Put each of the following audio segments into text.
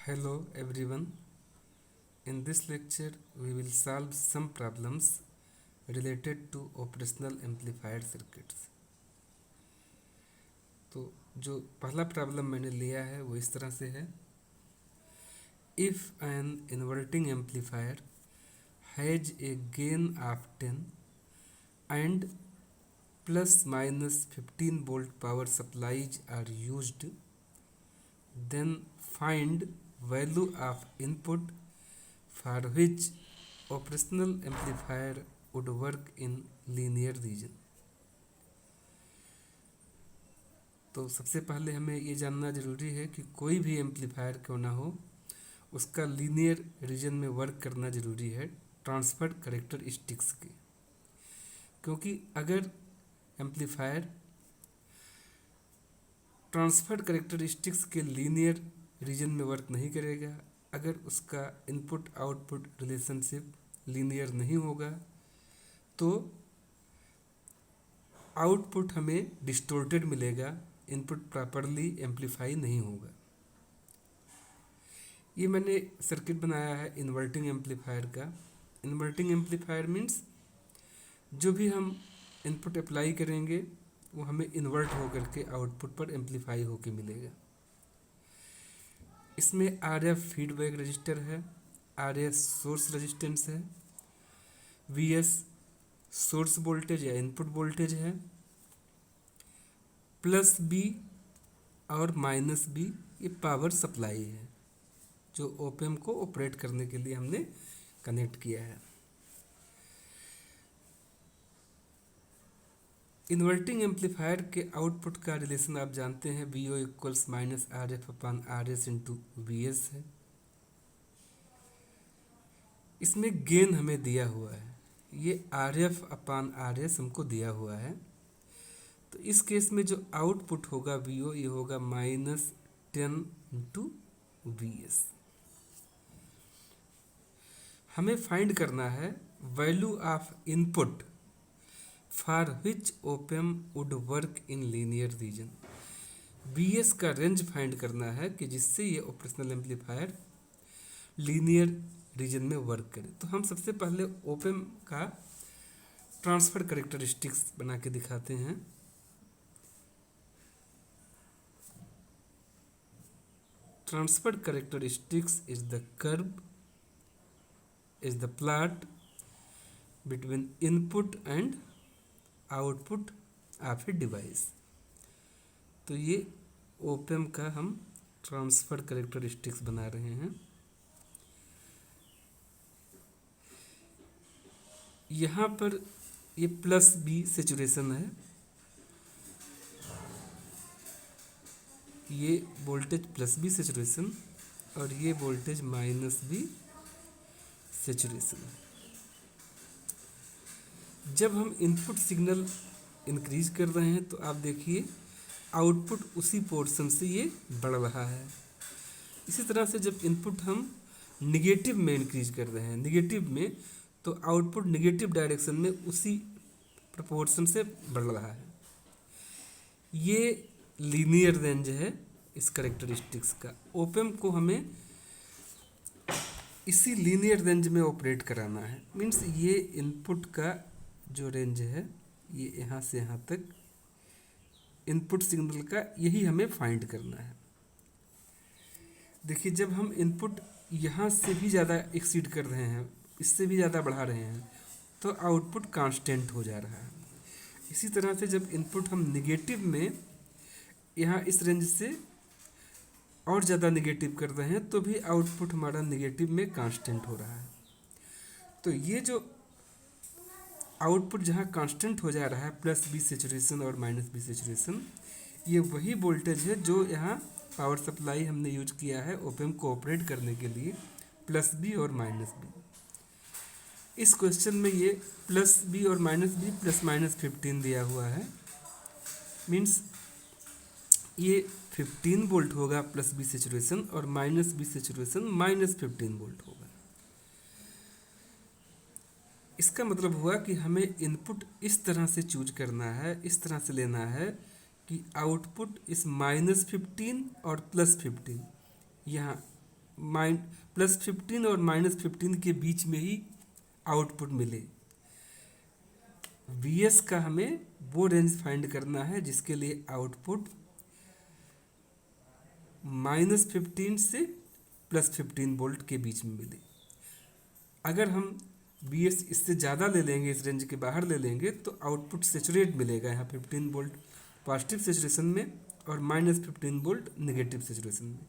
Hello everyone. In this lecture, we will solve some problems related to operational amplifier circuits. तो जो पहला problem मैंने लिया है वो इस तरह से है. If an inverting amplifier has a gain of 10 and plus minus 15 volt power supplies are used, then find value of input for which operational amplifier would work in linear region. तो सबसे पहले हमें ये जानना ज़रूरी है कि कोई भी एम्पलीफायर क्यों ना हो उसका लीनियर रीजन में वर्क करना ज़रूरी है ट्रांसफर कैरेक्टरिस्टिक्स के. क्योंकि अगर एम्पलीफायर ट्रांसफर कैरेक्टरिस्टिक्स के लीनियर रीजन में वर्क नहीं करेगा, अगर उसका इनपुट आउटपुट रिलेशनशिप लीनियर नहीं होगा तो आउटपुट हमें डिस्टोर्टेड मिलेगा, इनपुट प्रॉपरली एम्पलीफाई नहीं होगा. ये मैंने सर्किट बनाया है इन्वर्टिंग एम्पलीफायर का. इन्वर्टिंग एम्पलीफायर मीन्स जो भी हम इनपुट अप्लाई करेंगे वो हमें इन्वर्ट होकर के आउटपुट पर एम्पलीफाई होकर मिलेगा. इसमें RF फीडबैक रजिस्टर है, RS सोर्स रेजिस्टेंस है, VS सोर्स वोल्टेज या इनपुट वोल्टेज है, प्लस B और माइनस B ये पावर सप्लाई है जो ओपएम्प को ऑपरेट करने के लिए हमने कनेक्ट किया है. इन्वर्टिंग एम्पलीफायर के आउटपुट का रिलेशन आप जानते हैं, VO equals minus RF upon RS into VS है. इसमें गेन हमें दिया हुआ है, ये RF अपॉन RS हमको दिया हुआ है. तो इस केस में जो आउटपुट होगा VO ये होगा माइनस 10 इंटू VS. हमें फाइंड करना है value of input for which opamp would work in linear region. VS का रेंज फाइंड करना है कि जिससे ये ऑपरेशनल एम्पलीफायर लीनियर रीजन में वर्क करे. तो हम सबसे पहले ओपएम्प का ट्रांसफर कैरेक्टरिस्टिक्स बना के दिखाते हैं. Transfer characteristics is the curve is the plot between input and output of a device. तो ये ओपएम्प का हम ट्रांसफर कैरेक्टरिस्टिक्स बना रहे हैं. यहाँ पर ये प्लस B सैचुरेशन है, ये वोल्टेज प्लस B सैचुरेशन और ये वोल्टेज माइनस B सैचुरेशन. जब हम इनपुट सिग्नल इंक्रीज कर रहे हैं तो आप देखिए आउटपुट उसी पोर्शन से ये बढ़ रहा है. इसी तरह से जब इनपुट हम निगेटिव में इंक्रीज कर रहे हैं, निगेटिव में, तो आउटपुट निगेटिव डायरेक्शन में उसी प्रोपोर्शन से बढ़ रहा है. ये लीनियर रेंज है इस कैरेक्टरिस्टिक्स का. ओपएम्प को हमें इसी लीनियर रेंज में ऑपरेट कराना है. मीन्स ये इनपुट का जो रेंज है ये यहाँ से यहाँ तक इनपुट सिग्नल का यही हमें फाइंड करना है. देखिए जब हम इनपुट यहाँ से भी ज़्यादा एक्सीड कर रहे हैं, इससे भी ज़्यादा बढ़ा रहे हैं, तो आउटपुट कांस्टेंट हो जा रहा है. इसी तरह से जब इनपुट हम निगेटिव में यहाँ इस रेंज से और ज़्यादा निगेटिव कर रहे हैं तो भी आउटपुट हमारा निगेटिव में कांस्टेंट हो रहा है. तो ये जो आउटपुट जहाँ कांस्टेंट हो जा रहा है प्लस B सैचुरेशन और माइनस B सैचुरेशन, ये वही वोल्टेज है जो यहाँ पावर सप्लाई हमने यूज किया है ओपएम्प को ऑपरेट करने के लिए, प्लस B और माइनस B. इस क्वेश्चन में ये प्लस B और माइनस B प्लस माइनस 15 दिया हुआ है. मीन्स ये 15 वोल्ट होगा प्लस B सैचुरेशन और minus B saturation minus 15 volt होगा. इसका मतलब हुआ कि हमें इनपुट इस तरह से चूज करना है, इस तरह से लेना है कि आउटपुट इस माइनस 15 और प्लस 15 यहाँ +15 और -15 के बीच में ही आउटपुट मिले। Vs का हमें वो रेंज फाइंड करना है जिसके लिए आउटपुट -15 से +15 वोल्ट के बीच में मिले। अगर हम Vs इससे ज़्यादा ले लेंगे, इस रेंज के बाहर ले लेंगे, तो आउटपुट सेचुरेट मिलेगा यहाँ 15 वोल्ट पॉजिटिव सेचुरेशन में और -15 वोल्ट नेगेटिव सेचुरेशन में,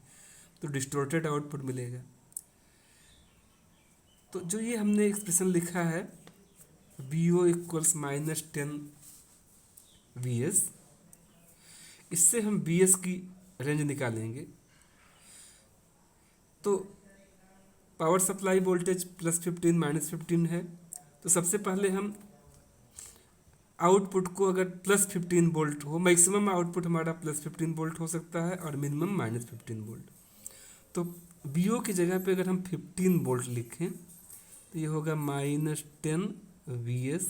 तो डिस्टोर्टेड आउटपुट मिलेगा। तो जो ये हमने एक्सप्रेशन लिखा है Vo इक्वल्स -10 Vs, इससे हम Vs की रेंज निकालेंगे। तो पावर सप्लाई वोल्टेज +15 -15 है, तो सबसे पहले हम आउटपुट को, अगर +15 वोल्ट हो, मैक्सिमम आउटपुट हमारा +15 वोल्ट हो सकता है और मिनिमम -15 वोल्ट। तो Vo की जगह पे अगर हम 15 वोल्ट लिखें तो ये होगा -10 Vs,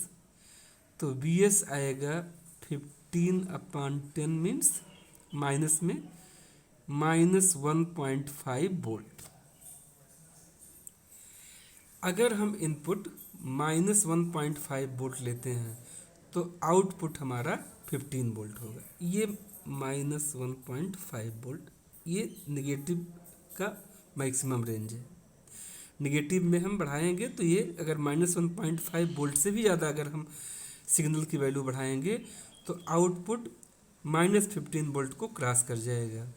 तो Vs आएगा 15/10 मीन्स माइनस में -1.5 वोल्ट। अगर हम इनपुट -1.5 वोल्ट लेते हैं तो आउटपुट हमारा 15 वोल्ट होगा। ये -1.5 वोल्ट, ये नेगेटिव का मैक्सिमम रेंज है। नेगेटिव में हम बढ़ाएंगे तो ये अगर -1.5 वोल्ट से भी ज़्यादा अगर हम सिग्नल की वैल्यू बढ़ाएंगे तो आउटपुट -15 वोल्ट को क्रॉस कर जाएगा।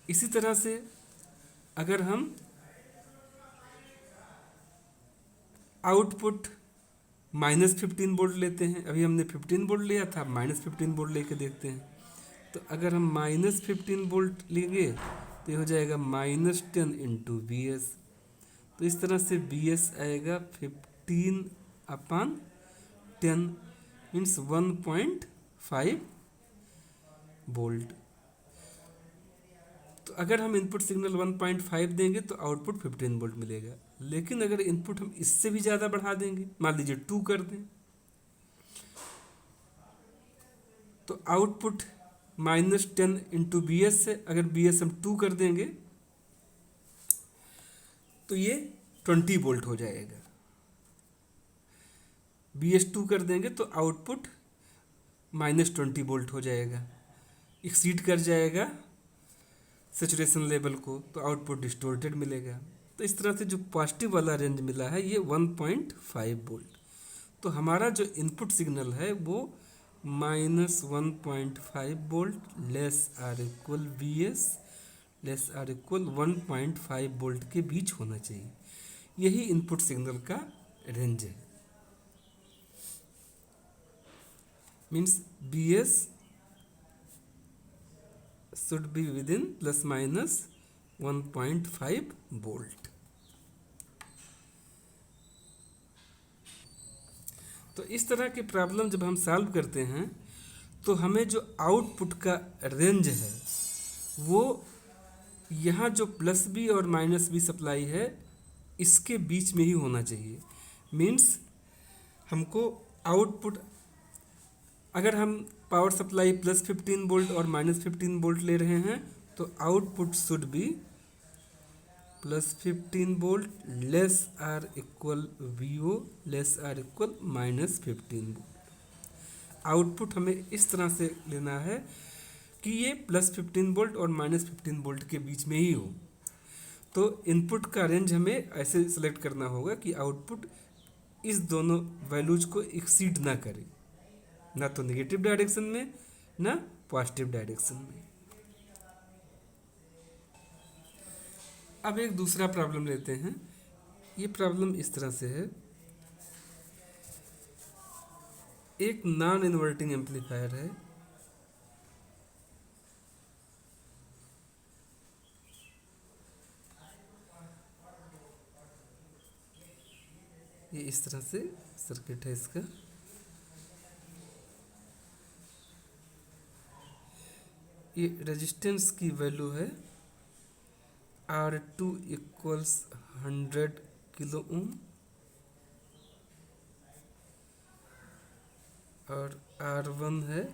इसी तरह से अगर हम आउटपुट -15 वोल्ट लेते हैं, अभी हमने 15 वोल्ट लिया था, -15 वोल्ट लेके देखते हैं, तो अगर हम -15 वोल्ट लेंगे तो ये हो जाएगा -10 इंटू Vs। तो इस तरह से Vs आएगा 15/10 मीन्स 1.5 वोल्ट। तो अगर हम इनपुट सिग्नल 1.5 देंगे तो आउटपुट 15 वोल्ट मिलेगा। लेकिन अगर इनपुट हम इससे भी ज़्यादा बढ़ा देंगे, मान लीजिए 2 कर दें, तो आउटपुट -10 इंटू Vs से अगर Vs हम 2 कर देंगे तो ये 20 वोल्ट हो जाएगा। Vs 2 कर देंगे तो आउटपुट -20 वोल्ट हो जाएगा, एक्सीड कर जाएगा सेचुरेशन लेवल को, तो आउटपुट डिस्टोर्टेड मिलेगा। तो इस तरह से जो पॉजिटिव वाला रेंज मिला है ये 1.5 वोल्ट। तो हमारा जो इनपुट सिग्नल है वो -1.5 volt less or equal Vs less or equal 1.5 volt के बीच होना चाहिए। यही इनपुट सिग्नल का रेंज है। Means Vs should be within ±1.5 volt. तो इस तरह के प्रॉब्लम जब हम सॉल्व करते हैं तो हमें जो आउटपुट का रेंज है वो यहाँ जो +B और -B सप्लाई है इसके बीच में ही होना चाहिए। मीन्स हमको आउटपुट, अगर हम पावर सप्लाई +15 वोल्ट और -15 वोल्ट ले रहे हैं तो output should be +15 volt less or equal Vo less or equal -15 volt. Output हमें इस तरह से लेना है कि ये +15 वोल्ट और -15 वोल्ट के बीच में ही हो। तो इनपुट का रेंज हमें ऐसे सेलेक्ट करना होगा कि आउटपुट इस दोनों वैल्यूज को एक्सीड ना करे, ना तो नेगेटिव डायरेक्शन में ना पॉजिटिव डायरेक्शन में। अब एक दूसरा प्रॉब्लम लेते हैं। ये प्रॉब्लम इस तरह से है, एक नॉन इन्वर्टिंग एम्पलीफायर है, ये इस तरह से सर्किट है इसका। ये रेजिस्टेंस की वैल्यू है R2 इक्वल्स 100 किलो ओम और R1 है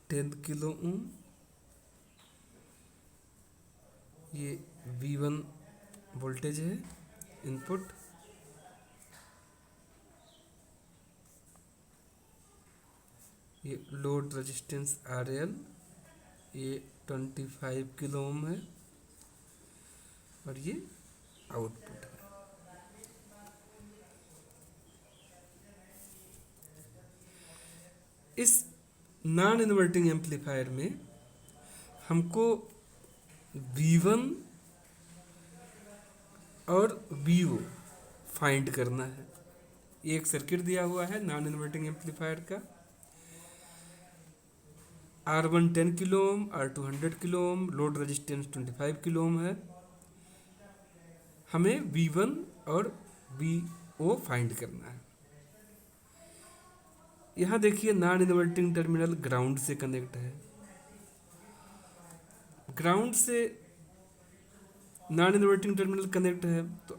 10 किलो ओम ये V1 वोल्टेज है इनपुट, ये लोड रेजिस्टेंस RL, ये 25 किलो ओम है और ये आउटपुट है। इस नॉन इन्वर्टिंग एम्पलीफायर में हमको V1 और VO फाइंड करना है। ये एक सर्किट दिया हुआ है नॉन इन्वर्टिंग एम्पलीफायर का, R1 10 किलो ओम, R2 100 किलो ओम, लोड रेजिस्टेंस 25 किलो ओम है। हमें V1 और VO फाइंड करना है। यहाँ देखिए नॉन इन्वर्टिंग टर्मिनल ग्राउंड से कनेक्ट है। ग्राउंड से नॉन इन्वर्टिंग टर्मिनल कनेक्ट है तो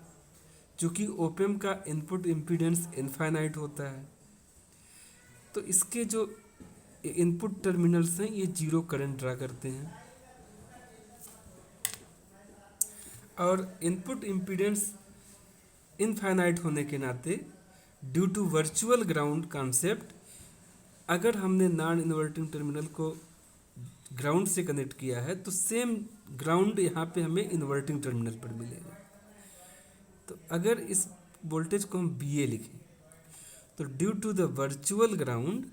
चूँकि ओपेम का इनपुट इम्पीडेंस इनफाइनाइट होता है तो इसके जो इनपुट टर्मिनल्स हैं ये जीरो करंट ड्रा करते हैं, और इनपुट इम्पीडेंस इनफाइनाइट होने के नाते due to virtual ground concept, अगर हमने नॉन इन्वर्टिंग टर्मिनल को ग्राउंड से कनेक्ट किया है तो सेम ग्राउंड यहाँ पे हमें इन्वर्टिंग टर्मिनल पर मिलेगा। तो अगर इस वोल्टेज को हम VA लिखें तो due to the virtual ground,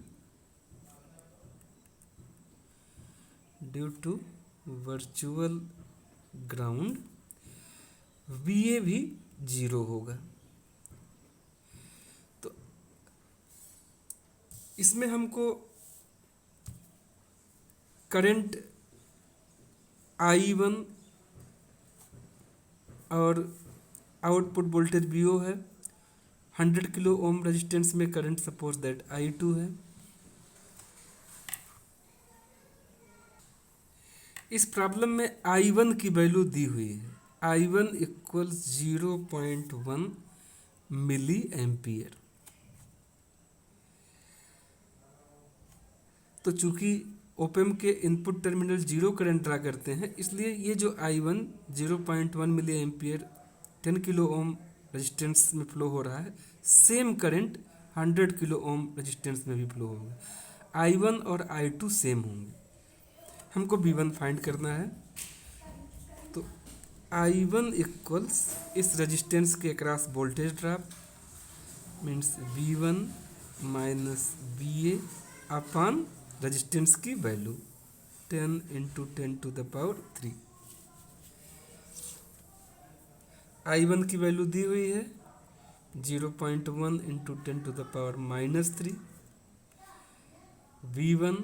due to virtual ground VA भी जीरो होगा। तो इसमें हमको करंट I1 और आउटपुट वोल्टेज VO है। 100 किलो ओम रेजिस्टेंस में करंट सपोज दैट I2 है। इस प्रॉब्लम में I1 की वैल्यू दी हुई है, I1 इक्वल्स 0.1 मिली एम्पियर। तो चूंकि ओपेम के input terminal zero current draw करते हैं, इसलिए ये जो I1 0.1 milli ampere 10 kilo ohm resistance में फ्लो हो रहा है, same current 100 kilo ohm resistance में भी फ्लो होगा। I1 और I2 सेम होंगे। हमको V1 फाइंड करना है। तो I1 इक्वल्स इस रेजिस्टेंस के across voltage drop means V1 minus VA upon resistance की value 10 into 10 to the power 3। I1 की वैल्यू दी हुई है 0.1 into 10 to the power -3। V1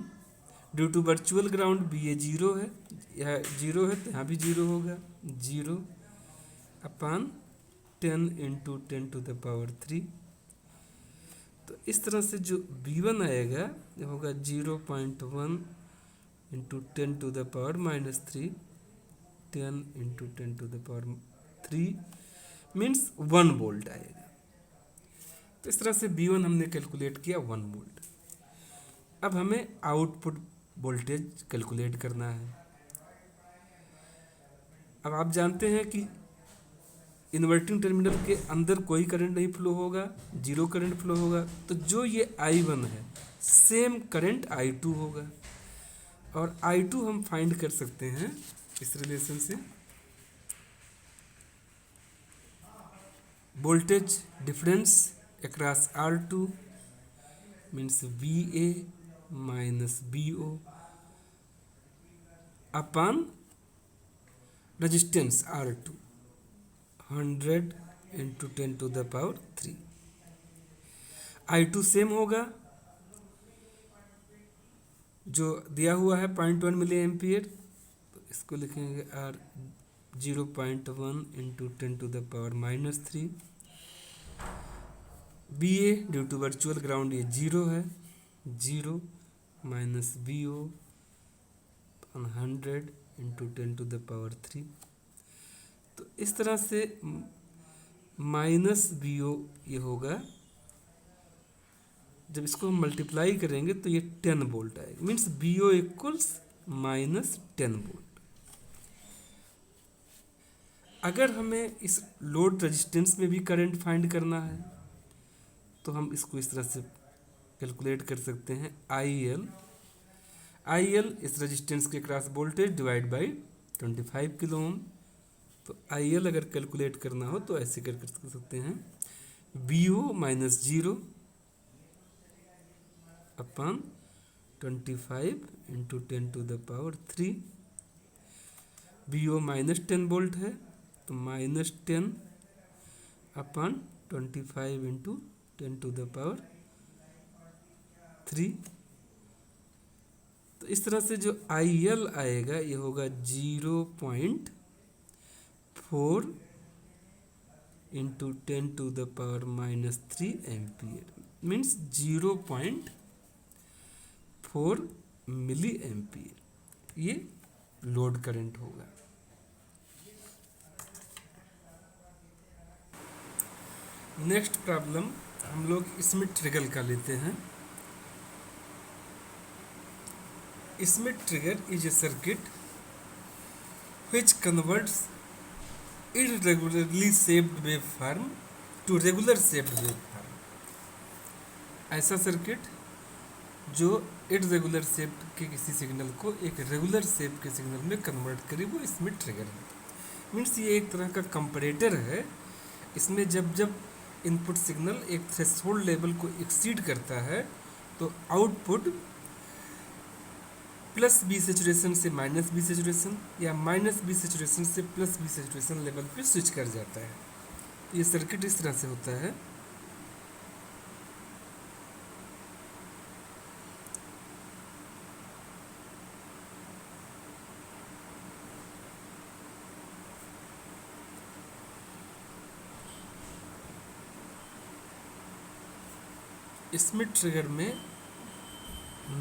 due to virtual ground VA zero है, यह जीरो है तो यहाँ भी जीरो होगा, 0 upon 10 into 10 to the power 3। तो इस तरह से जो V1 आएगा ये होगा 0.1 into 10 to the power -3, 10 into 10 to the power 3 means 1 volt आएगा। तो इस तरह से V1 हमने कैलकुलेट किया 1 वोल्ट। अब हमें आउटपुट वोल्टेज कैलकुलेट करना है। अब आप जानते हैं कि इन्वर्टिंग टर्मिनल के अंदर कोई करंट नहीं फ्लो होगा, जीरो करंट फ्लो होगा, तो जो ये I1 है सेम करंट I2 होगा, और I2 हम फाइंड कर सकते हैं इस रिलेशन से, voltage difference across R2 means VA minus VO upon resistance R2 100 into 10 to the power 3। I2 same होगा जो दिया हुआ है 0.1 मिली एम्पियर, तो इसको लिखेंगे R 0.1 into 10 to the power -3। VA due to virtual ground ये जीरो है, 0 minus VO 100 into 10 to the power 3। तो इस तरह से माइनस VO ये होगा, जब इसको हम मल्टीप्लाई करेंगे तो ये 10 वोल्ट आएगा, मीन्स VO इक्वल्स -10 वोल्ट। अगर हमें इस लोड रेजिस्टेंस में भी करंट फाइंड करना है तो हम इसको इस तरह से कैलकुलेट कर सकते हैं। आई एल इस रेजिस्टेंस के cross voltage divide by 25 kilo ohm. तो आई एल अगर कैलकुलेट करना हो तो ऐसे कर सकते हैं, B O minus 0 upon 25 into 10⁻³ B O minus 10 volt है तो माइनस 10 अपॉन 25 इंटू 10⁻³ तो इस तरह से जो आई एल आएगा ये होगा 0.4 into 10⁻³ ampere, means 0.4 milli ampere ये लोड करंट होगा। नेक्स्ट प्रॉब्लम हम लोग इसमें ट्रिगर का लेते हैं। इसमें trigger is a circuit which converts irregularly shaped waveform to regular shaped waveform। ऐसा सर्किट जो इरेगुलर शेप के किसी सिग्नल को एक रेगुलर शेप के सिग्नल में कन्वर्ट करे, वो इसमें ट्रिगर है। मीन्स ये एक तरह का कंपैरेटर है। इसमें जब जब इनपुट सिग्नल एक थ्रेशोल्ड लेवल को एक्सीड करता है तो आउटपुट प्लस बी सेचुरेशन से माइनस बी सेचुरेशन या माइनस बी सेचुरेशन से प्लस बी सेचुरेशन लेवल पे स्विच कर जाता है। ये सर्किट इस तरह से होता है। इसमें ट्रिगर में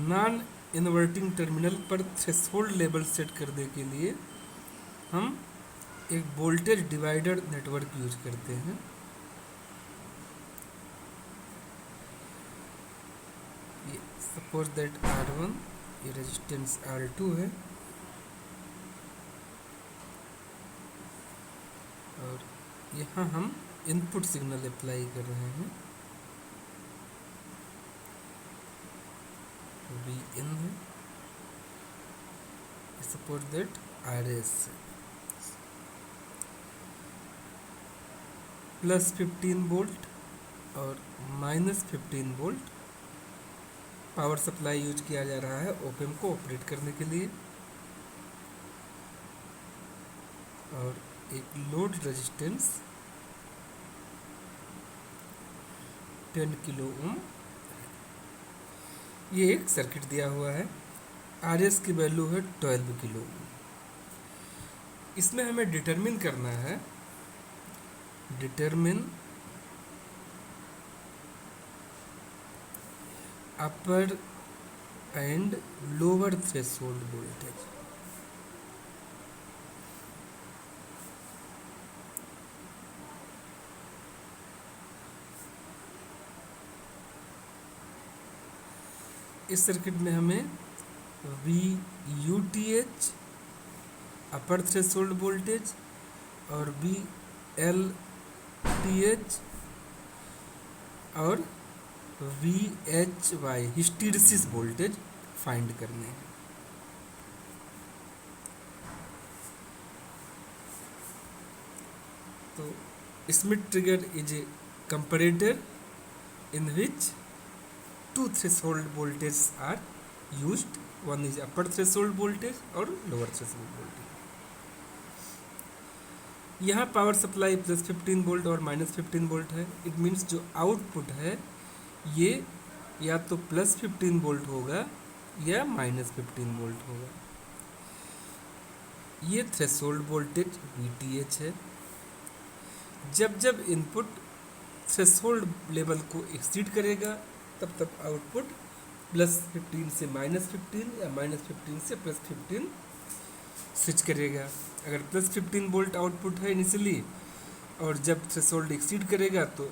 नॉन इन्वर्टिंग टर्मिनल पर थ्रेशोल्ड लेवल सेट करने के लिए हम एक वोल्टेज डिवाइडर नेटवर्क यूज करते हैं। ये सपोज दैट R1 ये रेजिस्टेंस R2 है और यहाँ हम इनपुट सिग्नल अप्लाई कर रहे हैं, Vin है, सपोज दैट RS है, प्लस 15 वोल्ट और minus 15 volt power supply use किया जा रहा है ओपेम को ऑपरेट करने के लिए। और एक लोड रेजिस्टेंस 10 किलो ओम। ये एक सर्किट दिया हुआ है, RS की वैल्यू है 12 किलो ओम। इसमें हमें डिटरमिन करना है, determine upper and lower threshold voltage. इस सर्किट में हमें VUTH अपर थ्रेशोल्ड वोल्टेज और VLTH और VHY हिस्टैरिसीस वोल्टेज फाइंड करने हैं। तो इसमें trigger is A comparator in which two threshold voltages are used, one is upper threshold voltage और lower threshold voltage। यहाँ पावर सप्लाई प्लस 15 वोल्ट और minus 15 volt है। इट मीन्स जो output है ये या तो प्लस 15 वोल्ट होगा या माइनस 15 वोल्ट होगा। ये थ्रेशोल्ड वोल्टेज VTH है। जब जब इनपुट थ्रेशोल्ड लेवल को एक्सीड करेगा तब तब आउटपुट प्लस 15 से माइनस 15 या माइनस 15 से प्लस 15 स्विच करेगा। अगर प्लस 15 वोल्ट आउटपुट है इनिशियली और जब थ्रेशोल्ड एक्सीड करेगा तो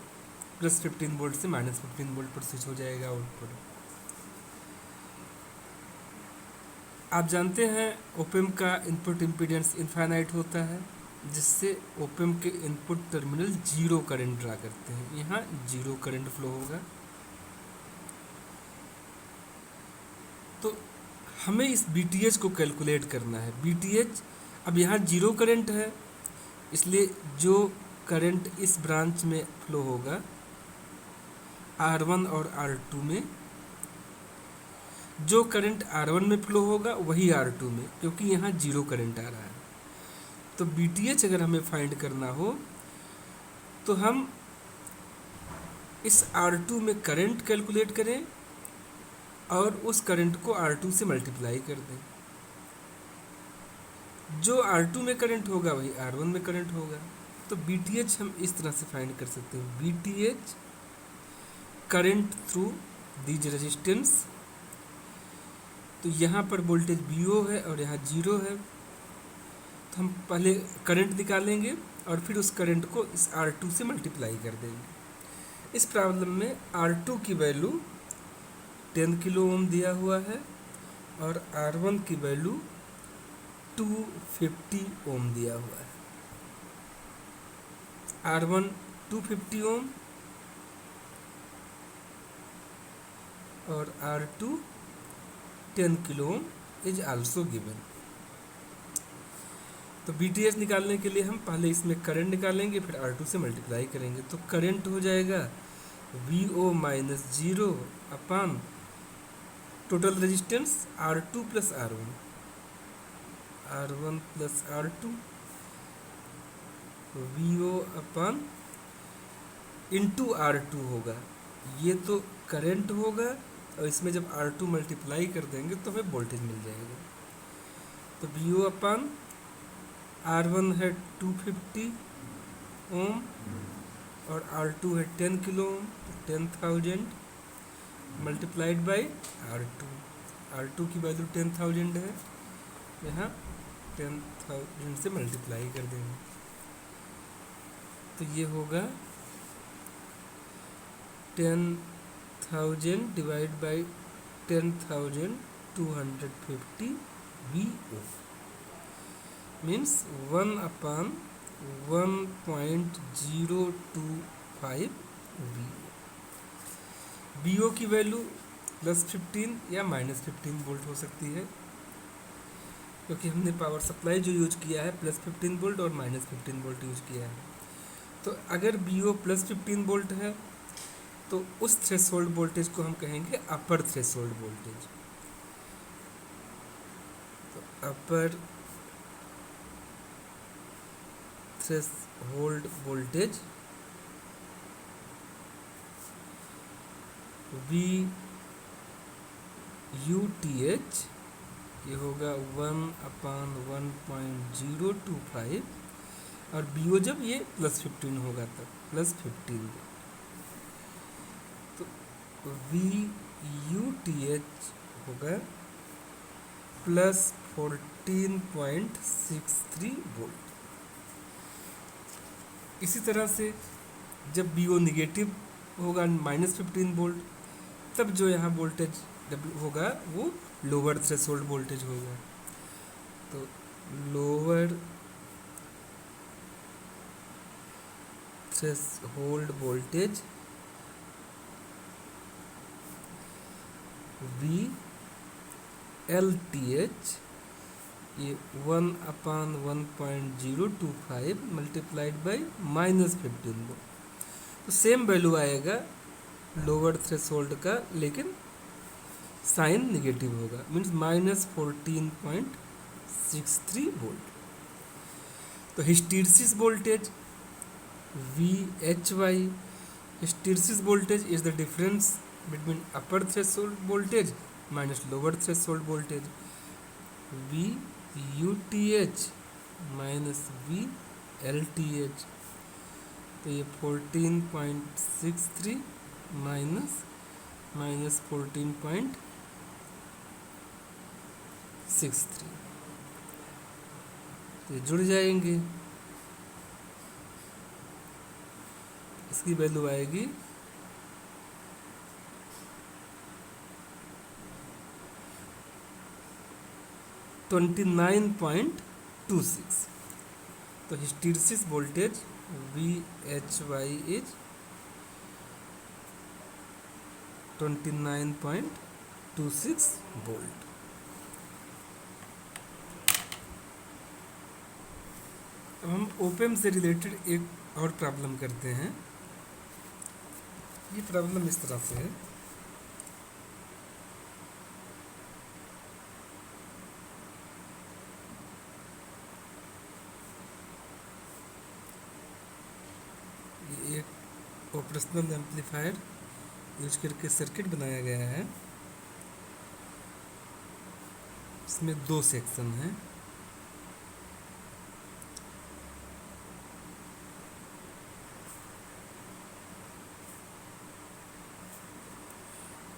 प्लस 15 वोल्ट से माइनस 15 वोल्ट पर स्विच हो जाएगा आउटपुट। आप जानते हैं ओपेम का इनपुट इम्पीडेंस इनफाइनाइट होता है, जिससे ओपेम के input terminal zero current draw करते हैं। यहाँ जीरो करंट फ्लो होगा। तो हमें इस BTH को कैलकुलेट करना है। BTH अब यहाँ जीरो करंट है, इसलिए जो करंट इस ब्रांच में फ्लो होगा R1 और R2 में, जो करंट R1 में फ्लो होगा वही R2 में, क्योंकि यहाँ जीरो करंट आ रहा है। तो BTH अगर हमें फाइंड करना हो तो हम इस R2 में करंट कैलकुलेट करें और उस करंट को R2 से मल्टीप्लाई कर दें। जो R2 में करंट होगा वही R1 में करंट होगा। तो BTH हम इस तरह से फाइंड कर सकते हैं। BTH current through these resistance. तो यहाँ पर वोल्टेज VO है और यहाँ जीरो है, तो हम पहले करंट निकालेंगे और फिर उस करंट को इस R2 से मल्टीप्लाई कर देंगे। इस प्रॉब्लम में R2 की वैल्यू 10 किलो ओम दिया हुआ है और R1 की वैल्यू 250 ओम दिया हुआ है। R1 250 ओम और R2 10 kilo Om is also given. तो BTH निकालने के लिए हम पहले इसमें करंट निकालेंगे, फिर R2 से मल्टीप्लाई करेंगे। तो करंट हो जाएगा VO माइनस जीरो अपान total resistance R2 plus R1, R1 plus R2, VO अपान इंटू R2 होगा। ये तो करंट होगा और इसमें जब R2 मल्टीप्लाई कर देंगे तो हमें वोल्टेज मिल जाएगा। तो VO अपान R1 है 250 ओम और R2 है 10 kilo Om, 10,000 multiplied by R2 की वैल्यू 10,000 है, यहाँ 10,000 से मल्टीप्लाई कर देंगे। तो ये होगा 10,000 divide by 10,250 VO means 1 upon 1.025 VO की वैल्यू +15 या -15 वोल्ट हो सकती है, क्योंकि हमने पावर सप्लाई जो यूज किया है +15 वोल्ट और -15 वोल्ट यूज किया है। तो अगर VO +15 वोल्ट है तो उस थ्रेशोल्ड वोल्टेज को हम कहेंगे अपर थ्रेशोल्ड वोल्टेज। तो अपर थ्रेशोल्ड वोल्टेज VUTH ये होगा 1/1.025 और BO जब ये +15 होगा तब +15। तो VUTH होगा +14.63 वोल्ट। इसी तरह से जब BO निगेटिव होगा -15 वोल्ट, तब जो यहाँ वोल्टेज होगा वो लोअर थ्रेशोल्ड वोल्टेज होगा। तो लोअर थ्रेशोल्ड वोल्टेज VLTH ये 1/1.025 मल्टीप्लाइड बाई -15 वोल्ट। तो सेम वैल्यू आएगा लोअर थ्रेशोल्ड का, लेकिन साइन निगेटिव होगा, मीन्स -14.63 वोल्ट। तो hysteresis voltage VHY, hysteresis voltage is the difference between upper threshold voltage minus lower threshold voltage. VUTH minus VLTH, तो ये 14.63 minus -14.63, ये जुड़ जाएंगे। इसकी वैल्यू आएगी 29.26। तो hysteresis voltage VHY is 29.26 volt. अब हम ओपेम से रिलेटेड एक और प्रॉब्लम करते हैं। ये प्रॉब्लम इस तरह से है, ये एक ऑपरेशनल एम्पलीफायर यूज करके सर्किट बनाया गया है। इसमें दो सेक्शन हैं।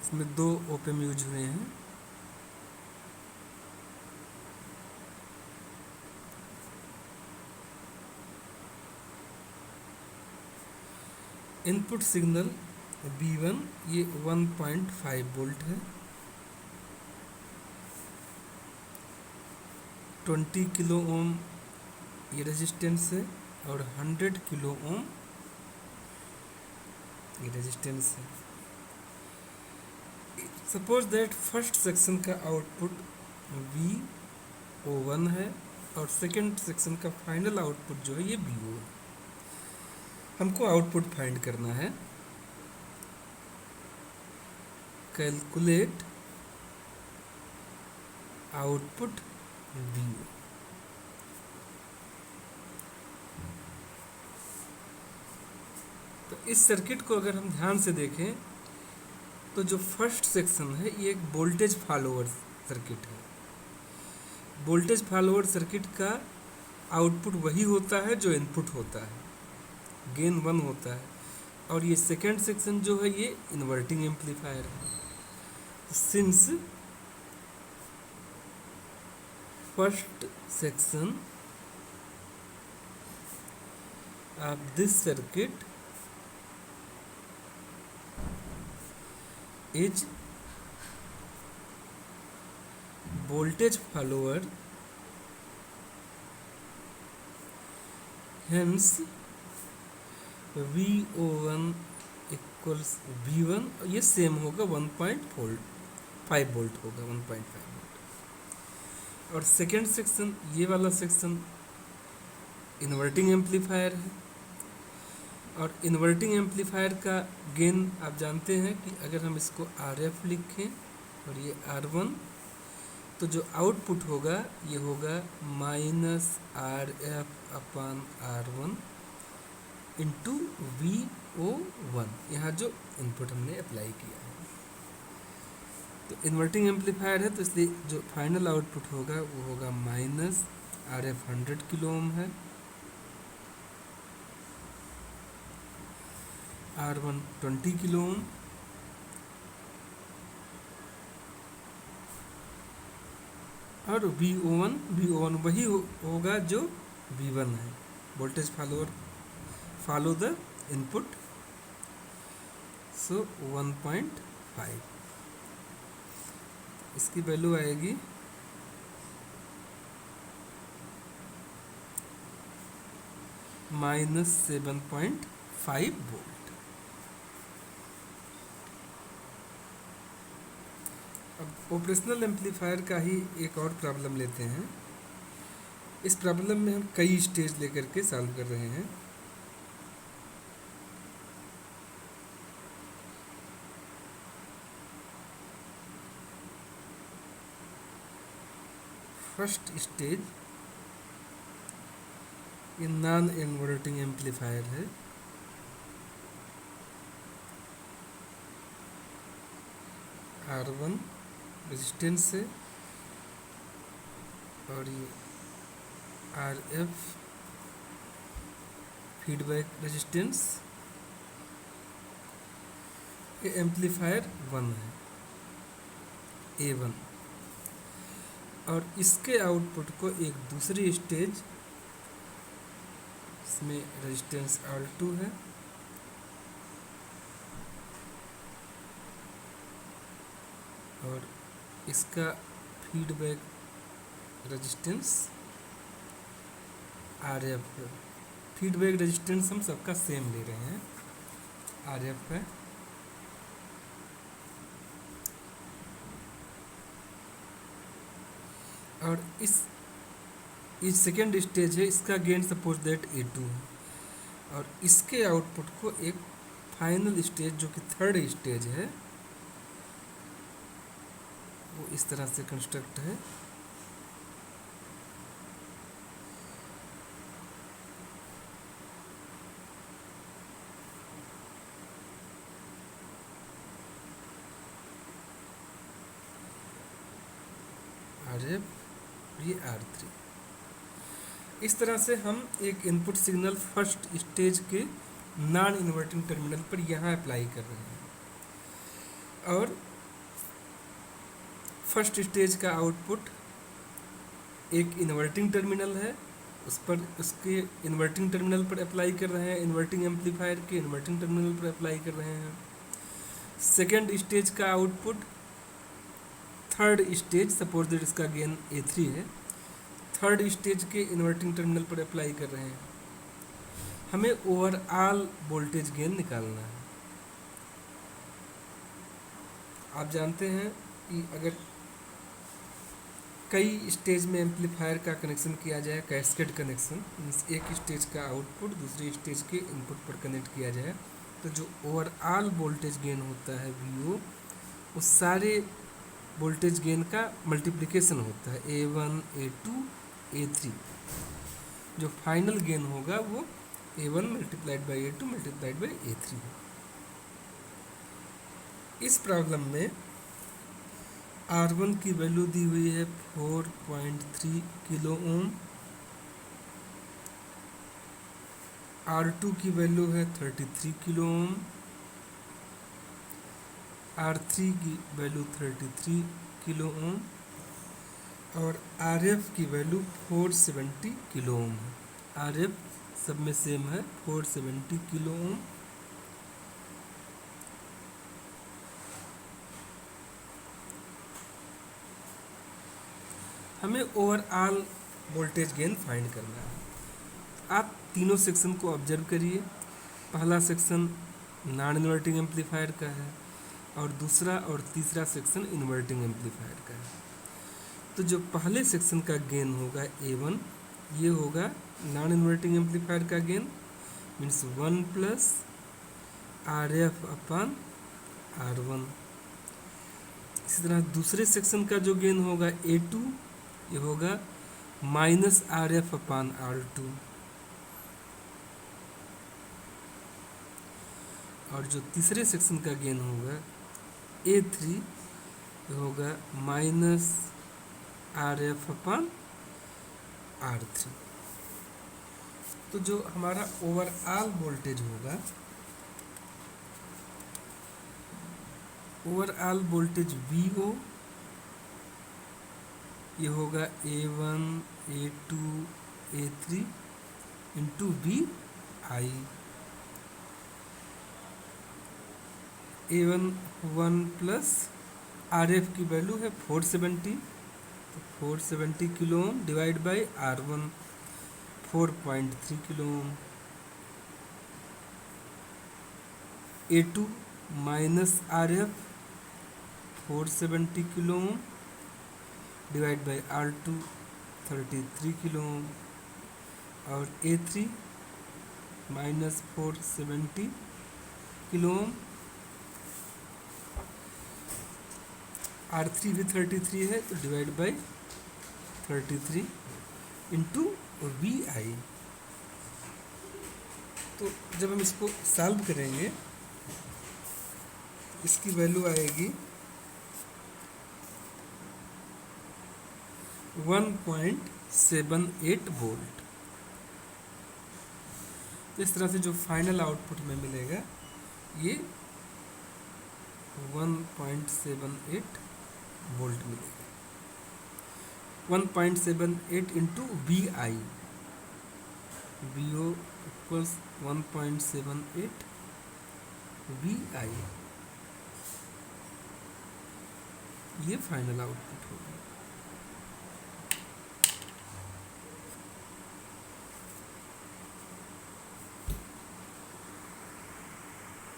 इसमें दो ओपेम यूज हुए हैं। इनपुट सिग्नल B1 ये 1.5 वोल्ट है। 20 किलो ओम ये रेजिस्टेंस है और 100 किलो ओम ये रेजिस्टेंस है। सपोज दैट फर्स्ट सेक्शन का आउटपुट VO1 है और सेकंड सेक्शन का फाइनल आउटपुट जो है ये VO है। हमको आउटपुट फाइंड करना है। Calculate output VO। तो इस सर्किट को अगर हम ध्यान से देखें तो जो फर्स्ट सेक्शन है ये एक वोल्टेज फॉलोअर सर्किट है। वोल्टेज फॉलोअर सर्किट का आउटपुट वही होता है जो इनपुट होता है, गेन 1 होता है। और ये सेकेंड सेक्शन जो है ये इन्वर्टिंग एम्पलीफायर है। Since first section of this circuit is voltage follower, hence VO1 equals V1, ये सेम होगा 1.5 वोल्ट होगा, 1.5 वोल्ट। और सेकेंड सेक्शन ये वाला सेक्शन इन्वर्टिंग एम्पलीफायर है। और इन्वर्टिंग एम्पलीफायर का गेन आप जानते हैं कि अगर हम इसको RF लिखें और ये R1, तो जो आउटपुट होगा ये होगा -RF/R1 इंटू VO1, यहाँ जो इनपुट हमने अप्लाई किया है। तो इन्वर्टिंग एम्पलीफायर है तो इसलिए जो फाइनल आउटपुट होगा वो होगा -RF 100 किलो ओम है, R1 20 किलो ओम और VO1 वही होगा जो V1 है। वोल्टेज फॉलो द इनपुट, सो 1.5 इसकी वैल्यू आएगी -7.5 वोल्ट। अब ऑपरेशनल एम्पलीफायर का ही एक और प्रॉब्लम लेते हैं। इस प्रॉब्लम में हम कई स्टेज लेकर के सॉल्व कर रहे हैं। फर्स्ट स्टेज ये नॉन इन्वर्टिंग एम्पलीफायर है। R1 रेजिस्टेंस है और ये RF फीडबैक रेजिस्टेंस। ये एम्पलीफायर 1 है, A1। और इसके आउटपुट को एक दूसरी स्टेज, इसमें रेजिस्टेंस R2 है और इसका फीडबैक रेजिस्टेंस आर एफ है। फीडबैक रेजिस्टेंस हम सबका सेम ले रहे हैं, आर एफ है। और इस सेकेंड स्टेज है, इसका गेन सपोज दैट A2 है, और इसके आउटपुट को एक फाइनल स्टेज जो कि थर्ड स्टेज है वो इस तरह से कंस्ट्रक्ट है। RF, ये R3। इस तरह से हम एक इनपुट सिग्नल फर्स्ट स्टेज के नॉन इन्वर्टिंग टर्मिनल पर यहाँ अप्लाई कर रहे हैं, और फर्स्ट स्टेज का आउटपुट एक इन्वर्टिंग टर्मिनल है, उस पर उसके इन्वर्टिंग टर्मिनल पर अप्लाई कर रहे हैं, इन्वर्टिंग एम्पलीफायर के इन्वर्टिंग टर्मिनल पर अप्लाई कर रहे हैं। सेकेंड स्टेज का output third stage, suppose that इसका गेन A3 है, थर्ड स्टेज के इन्वर्टिंग टर्मिनल पर अप्लाई कर रहे हैं। हमें ओवरऑल वोल्टेज गेन निकालना है। आप जानते हैं कि अगर कई स्टेज में एम्पलीफायर का कनेक्शन किया जाए, कैस्केड कनेक्शन, मीन्स एक स्टेज का आउटपुट दूसरे स्टेज के इनपुट पर कनेक्ट किया जाए, तो जो ओवरऑल वोल्टेज गेन होता है VO, उस सारे वोल्टेज गेन का मल्टीप्लिकेशन होता है, A1 A2 A3। जो फाइनल गेन होगा वो A1 multiplied by A2 multiplied by A3 है। इस प्रॉब्लम में R1 की वैल्यू दी हुई है 4.3 किलो ओम, R2 की वैल्यू है 33 किलो ओम, R3 की वैल्यू 33 किलो ओम, और RF की वैल्यू 470 किलो ओम है। RF सब में सेम है, 470 किलो ओम। हमें ओवरऑल वोल्टेज गेन फाइंड करना है। आप तीनों सेक्शन को ऑब्जर्व करिए। पहला सेक्शन नॉन इन्वर्टिंग एम्पलीफायर का है, और दूसरा और तीसरा सेक्शन इन्वर्टिंग एम्पलीफायर का है। तो जो पहले सेक्शन का गेन होगा A1, ये होगा नॉन इन्वर्टिंग एम्पलीफायर का गेन, मीन्स 1 प्लस RF अपन R1। इसी तरह दूसरे सेक्शन का जो गेन होगा A2, ये होगा माइनस RF अपन R2। और जो तीसरे सेक्शन का गेन होगा A3, ये होगा माइनस RF अपन R3। तो जो हमारा ओवरऑल वोल्टेज होगा, ओवरऑल वोल्टेज VO, ये होगा A1 A2 A3 into VI। A1 1 plus RF की वैल्यू है 470, तो 470 kilo ohm divide by R1 4.3 kilo ohm. A2 minus RF 470 kilo ohm divide by R2 33 kilo ohm, और A3 minus 470 kilo ohm, R3 भी 33 है, तो divide by 33 into VI। तो जब हम इसको सॉल्व करेंगे, इसकी वैल्यू आएगी 1.78 वोल्ट। इस तरह से जो फाइनल आउटपुट में मिलेगा ये 1.78 वोल्ट मिलेगा। 1.78 into VI, VO equals 1.78 VI, ये फाइनल आउटपुट।